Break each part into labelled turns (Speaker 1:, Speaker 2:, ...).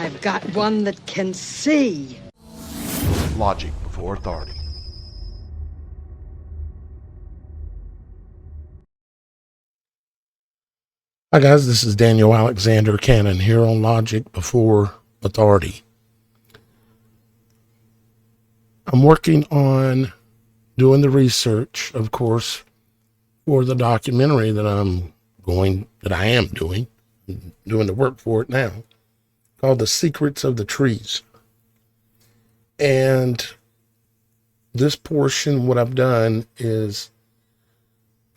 Speaker 1: I've got one that can see.
Speaker 2: Logic before authority.
Speaker 3: Hi guys, this is Daniel Alexander Cannon here on Logic Before Authority. I'm working on doing the research, of course, for the documentary that I am doing the work for it now, called The Secrets of the Trees. And this portion, what I've done is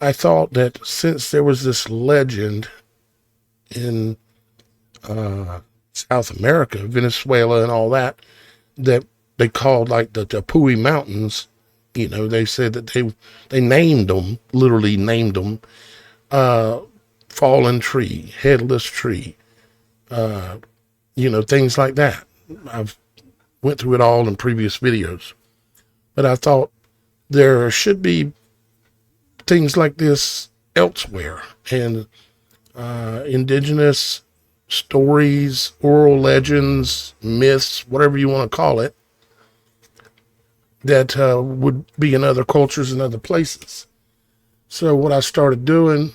Speaker 3: I thought that since there was this legend in South America, Venezuela and all that they called like the Tepuy Mountains, they said that they literally named them, fallen tree, headless tree, things like that. I've went through it all in previous videos, but I thought there should be things like this elsewhere, and indigenous stories, oral legends, myths, whatever you want to call it, that would be in other cultures and other places. So what I started doing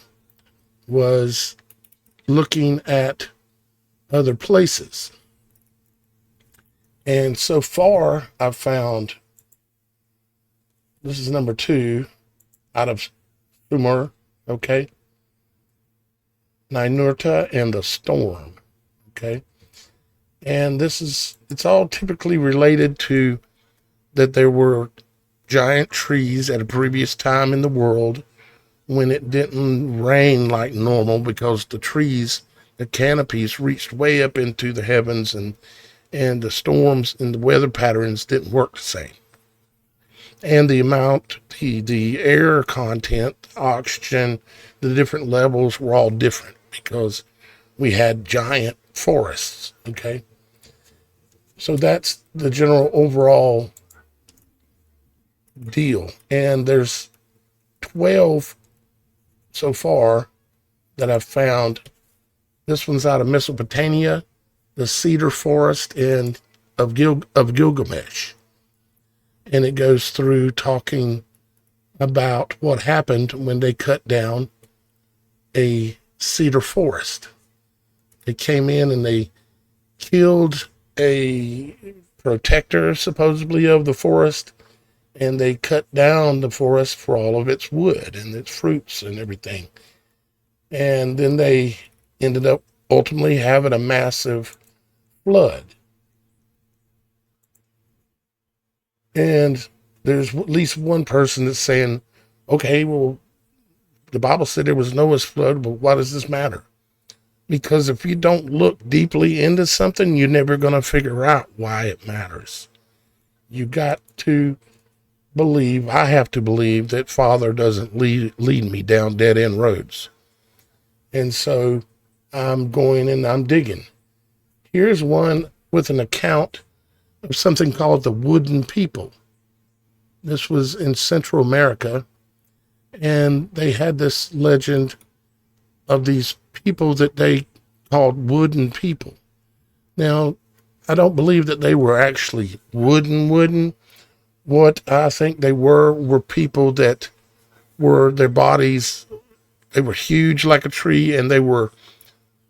Speaker 3: was looking at other places. And so far, I've found, this is number 2 out of Sumur, okay? Ninurta and the Storm, okay? And it's all typically related to that there were giant trees at a previous time in the world when it didn't rain like normal, because the trees, the canopies reached way up into the heavens, and the storms and the weather patterns didn't work the same. And the amount, the air content, oxygen, the different levels were all different because we had giant forests, okay? So that's the general overall deal. And there's 12 so far that I've found. This one's out of Mesopotamia, the cedar forest of Gilgamesh. And it goes through talking about what happened when they cut down a cedar forest. They came in and they killed a protector, supposedly, of the forest, and they cut down the forest for all of its wood and its fruits and everything. And then they ended up ultimately having a massive flood. And there's at least one person that's saying, okay, well, the Bible said there was Noah's flood, but why does this matter? Because if you don't look deeply into something, you're never going to figure out why it matters. You got to believe, I have to believe, that Father doesn't lead me down dead end roads. And so I'm going and I'm digging. Here's one with an account of something called the Wooden People. This was in Central America, and they had this legend of these people that they called Wooden People. Now, I don't believe that they were actually wooden. What I think they were people that were, their bodies, they were huge like a tree, and they were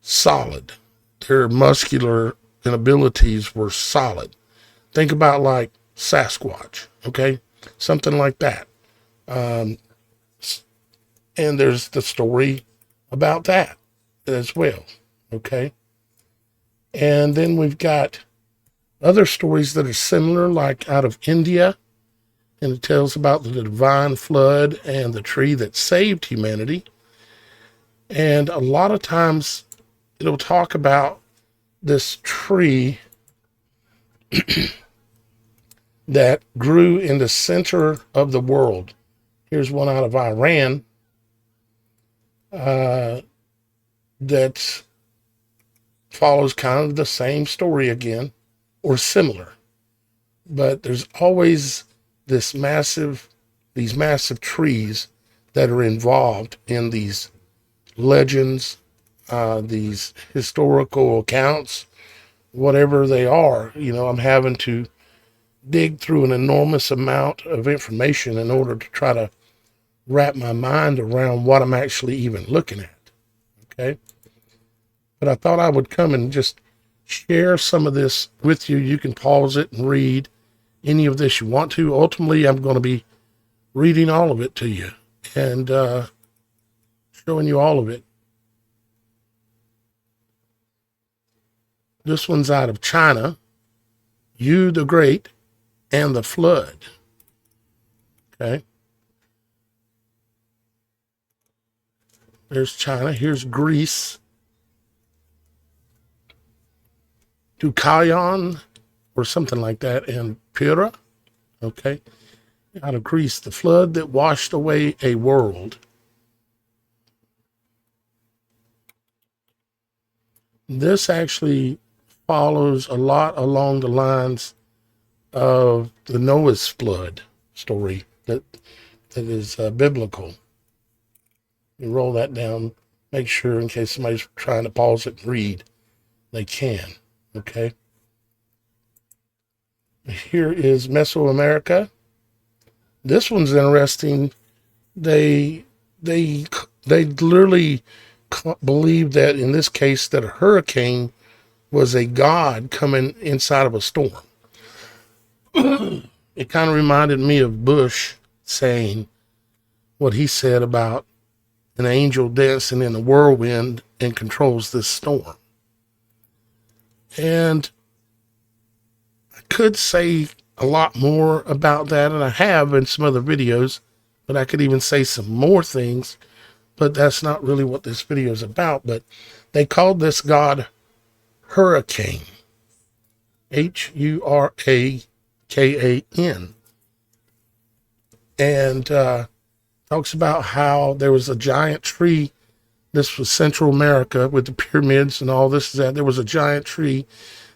Speaker 3: solid. Their muscular abilities were solid. Think about like Sasquatch, okay? Something like that. And there's the story about that as well, okay? And then we've got other stories that are similar, like out of India, and it tells about the divine flood and the tree that saved humanity. And a lot of times it'll talk about this tree that grew in the center of the world. Here's one out of Iran that follows kind of the same story again, or similar. But there's always these massive trees that are involved in these legends, these historical accounts whatever they are. I'm having to dig through an enormous amount of information in order to try to wrap my mind around what I'm actually even looking at. Okay. But I thought I would come and just share some of this with you. You can pause it and read any of this you want to. Ultimately, I'm going to be reading all of it to you and showing you all of it. This one's out of China, Yu the Great and the Flood. Okay. There's China. Here's Greece. Deucalion, or something like that, and Pyrrha. Okay. Out of Greece, the flood that washed away a world. This actually follows a lot along the lines of the Noah's flood story that is biblical. You roll that down, make sure in case somebody's trying to pause it and read, they can. Okay. Here is Mesoamerica. This one's interesting. They literally believe that in this case that a hurricane was a god coming inside of a storm. It kind of reminded me of Bush saying what he said about an angel dancing in a whirlwind and controls this storm. And I could say a lot more about that, and I have in some other videos, but I could even say some more things, but that's not really what this video is about. But they called this god Hurricane, Hurakan, and talks about how there was a giant tree. This was Central America with the pyramids and all this. That there was a giant tree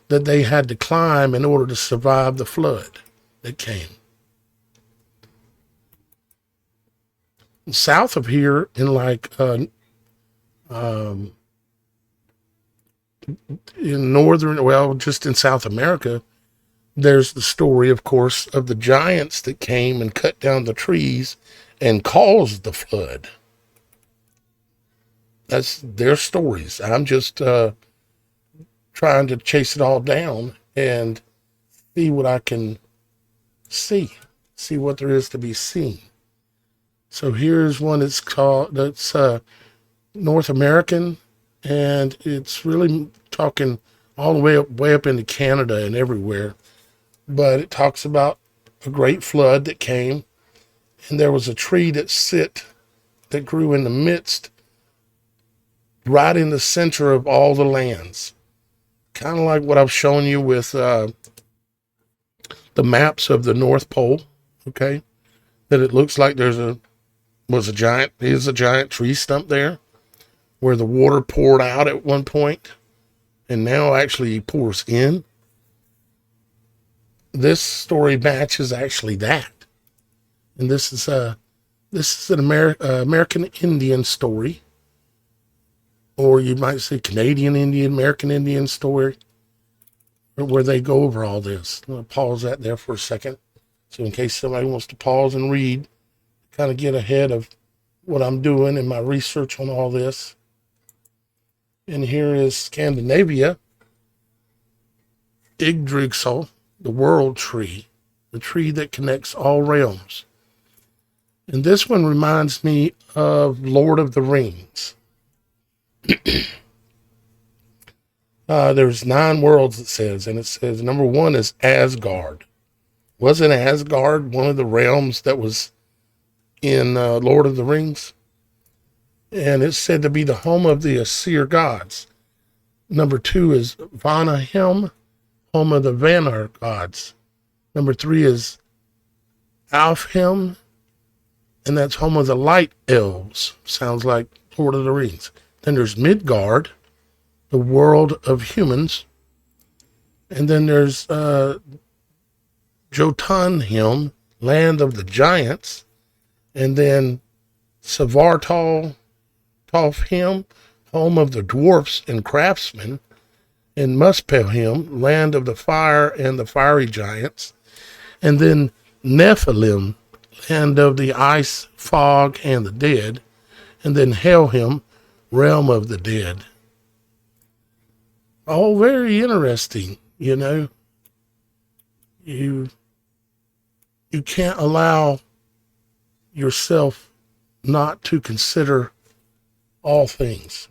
Speaker 3: that they had to climb in order to survive the flood that came. South of here, in in northern, well, just in South America, there's the story, of course, of the giants that came and cut down the trees and caused the flood. That's their stories. I'm just trying to chase it all down and see what I can see what there is to be seen. So here's one that's North American, and it's really talking all the way up into Canada and everywhere. But it talks about a great flood that came, and there was a tree that grew in the midst, right in the center of all the lands. Kind of like what I've shown you with the maps of the North Pole, okay? That it looks like there's a giant tree stump there where the water poured out at one point and now actually pours in. This story matches actually that. And this is an American Indian story, or you might say Canadian Indian, American Indian story, where they go over all this. I'm going to pause that there for a second. So in case somebody wants to pause and read, kind of get ahead of what I'm doing in my research on all this. And here is Scandinavia, Yggdrasil, the world tree, the tree that connects all realms. And this one reminds me of Lord of the Rings. There's 9 worlds, it says, and it says number 1 is Asgard. Wasn't Asgard one of the realms that was in Lord of the Rings? And it's said to be the home of the Aesir gods. Number 2 is Vanaheim, home of the Vanar gods. Number 3 is Alfheim, and that's home of the light elves. Sounds like Lord of the Rings. Then there's Midgard, the world of humans. And then there's Jotunheim, land of the giants. And then Svartalfheim, home of the dwarfs and craftsmen. and Muspelheim, land of the fire and the fiery giants, and then Nephilim, land of the ice, fog, and the dead, and then Helheim, realm of the dead. All very interesting, you know. You can't allow yourself not to consider all things.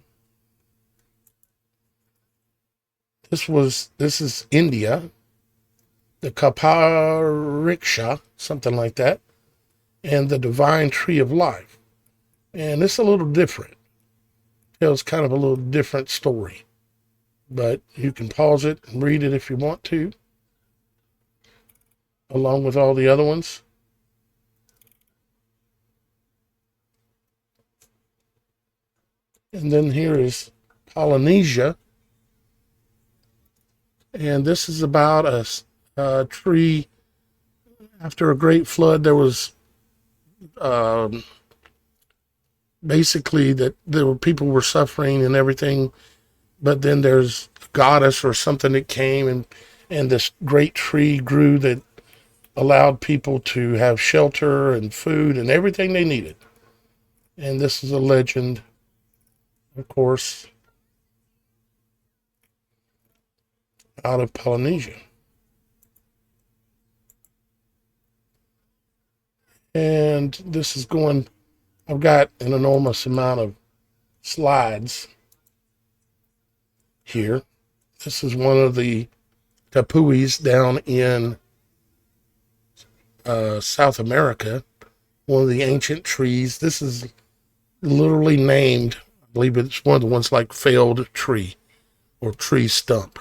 Speaker 3: This is India, the Kapariksha, something like that, and the divine tree of life. And it's a little different. Tells kind of a little different story. But you can pause it and read it if you want to, along with all the other ones. And then here is Polynesia. And this is about a tree. After a great flood, there was basically that people were suffering and everything. But then there's a goddess or something that came, and this great tree grew that allowed people to have shelter and food and everything they needed. And this is a legend, of course, out of Polynesia. And this is going, I've got an enormous amount of slides here. This is one of the tapuis down in South America, one of the ancient trees. This is literally named, I believe it's one of the ones like failed tree or tree stump.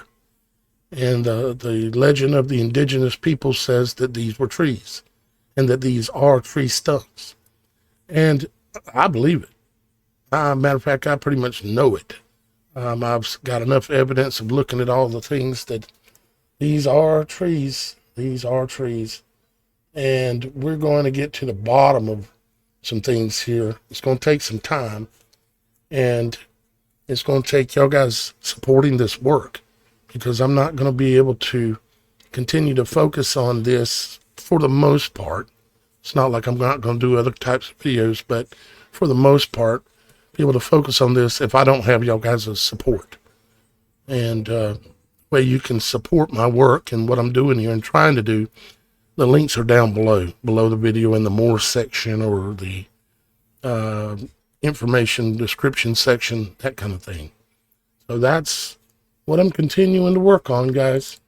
Speaker 3: And the legend of the indigenous people says that these were trees and that these are tree stumps. And I believe it. Matter of fact, I pretty much know it. I've got enough evidence of looking at all the things that these are trees. These are trees. And we're going to get to the bottom of some things here. It's going to take some time. And it's going to take y'all guys supporting this work, because I'm not going to be able to continue to focus on this for the most part. It's not like I'm not going to do other types of videos, but for the most part, be able to focus on this if I don't have y'all guys' support. And way you can support my work and what I'm doing here and trying to do, the links are down below the video in the more section or the information description section, that kind of thing. So that's what I'm continuing to work on, guys.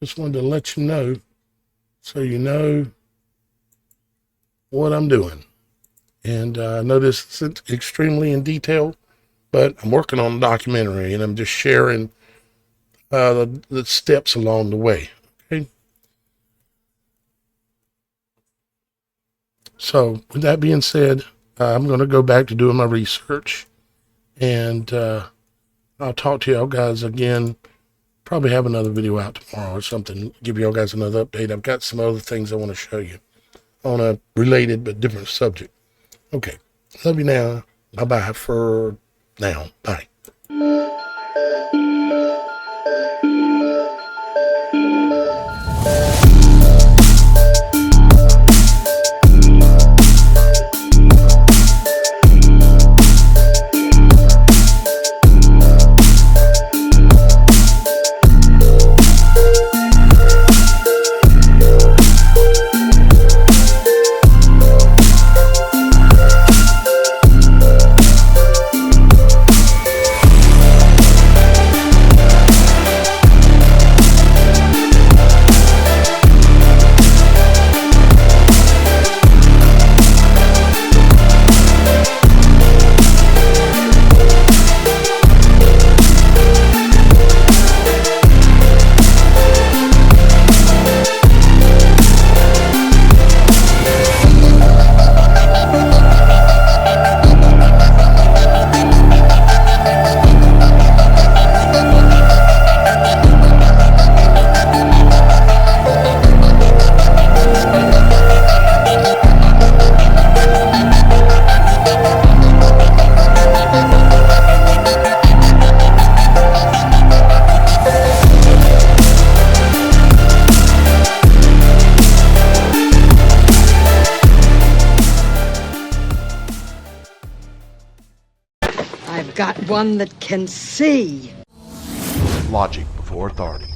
Speaker 3: Just wanted to let you know, so you know what I'm doing. And I know this isn't extremely in detail, but I'm working on a documentary, and I'm just sharing the steps along the way. Okay. So with that being said, I'm going to go back to doing my research, and I'll talk to y'all guys again. Probably have another video out tomorrow or something. Give y'all guys another update. I've got some other things I want to show you on a related but different subject. Okay. Love you now. Bye-bye for now. Bye.
Speaker 1: got one that can see.
Speaker 2: Logic before authority.